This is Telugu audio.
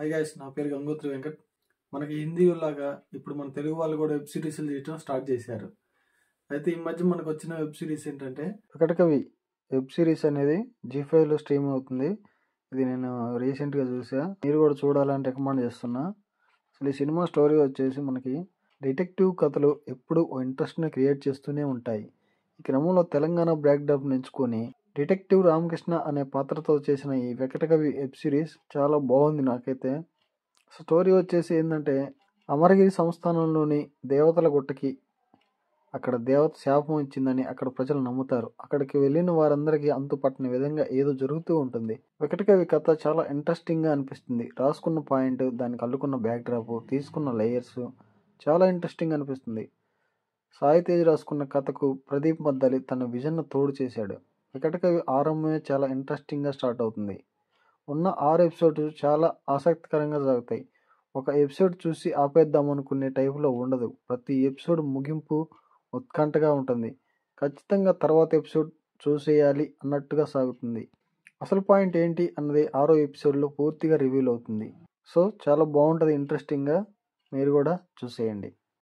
హాయ్ గైస్, నా పేరు గంగోత్రి వెంకట్. మనకి హిందీ లాగా ఇప్పుడు మన తెలుగు వాళ్ళు కూడా వెబ్ సిరీస్లు చేయడం స్టార్ట్ చేశారు. అయితే ఈ మధ్య మనకు వచ్చిన వెబ్ సిరీస్ ఏంటంటే వికటకవి వెబ్ సిరీస్ అనేది G5లో స్ట్రీమ్ అవుతుంది. ఇది నేను రీసెంట్గా చూసా. మీరు కూడా చూడాలని రికమెండ్ చేస్తున్నా. అసలు ఈ సినిమా స్టోరీ వచ్చేసి మనకి డిటెక్టివ్ కథలు ఎప్పుడు ఇంట్రెస్ట్ని క్రియేట్ చేస్తూనే ఉంటాయి. ఈ క్రమంలో తెలంగాణ బ్యాక్డ్రాప్ ఎంచుకొని డిటెక్టివ్ రామకృష్ణ అనే పాత్రతో చేసిన ఈ వికటకవి వెబ్ సిరీస్ చాలా బాగుంది. నాకైతే స్టోరీ వచ్చేసి ఏంటంటే, అమరగిరి సంస్థానంలోని దేవతల గుట్టకి అక్కడ దేవత శాపం ఇచ్చిందని అక్కడ ప్రజలు నమ్ముతారు. అక్కడికి వెళ్ళిన వారందరికీ అంతుపట్టని విధంగా ఏదో జరుగుతూ ఉంటుంది. వికటకవి కథ చాలా ఇంట్రెస్టింగ్గా అనిపిస్తుంది. రాసుకున్న పాయింట్, దానికి అల్లుకున్న బ్యాక్డ్రాప్, తీసుకున్న లేయర్స్ చాలా ఇంట్రెస్టింగ్ అనిపిస్తుంది. సాయి తేజ్ రాసుకున్న కథకు ప్రదీప్ మద్దలి తన విజన్ను తోడు చేశాడు. వికటకవి ఆరంభమే చాలా ఇంట్రెస్టింగ్గా స్టార్ట్ అవుతుంది. ఉన్న 6 ఎపిసోడ్స్ చాలా ఆసక్తికరంగా సాగుతాయి. ఒక ఎపిసోడ్ చూసి ఆపేద్దామనుకునే టైపులో ఉండదు. ప్రతి ఎపిసోడ్ ముగింపు ఉత్కంఠగా ఉంటుంది. ఖచ్చితంగా తర్వాత ఎపిసోడ్ చూసేయాలి అన్నట్టుగా సాగుతుంది. అసలు పాయింట్ ఏంటి అన్నది 6వ ఎపిసోడ్లో పూర్తిగా రివీల్ అవుతుంది. సో చాలా బాగుంటుంది, ఇంట్రెస్టింగ్గా. మీరు కూడా చూసేయండి.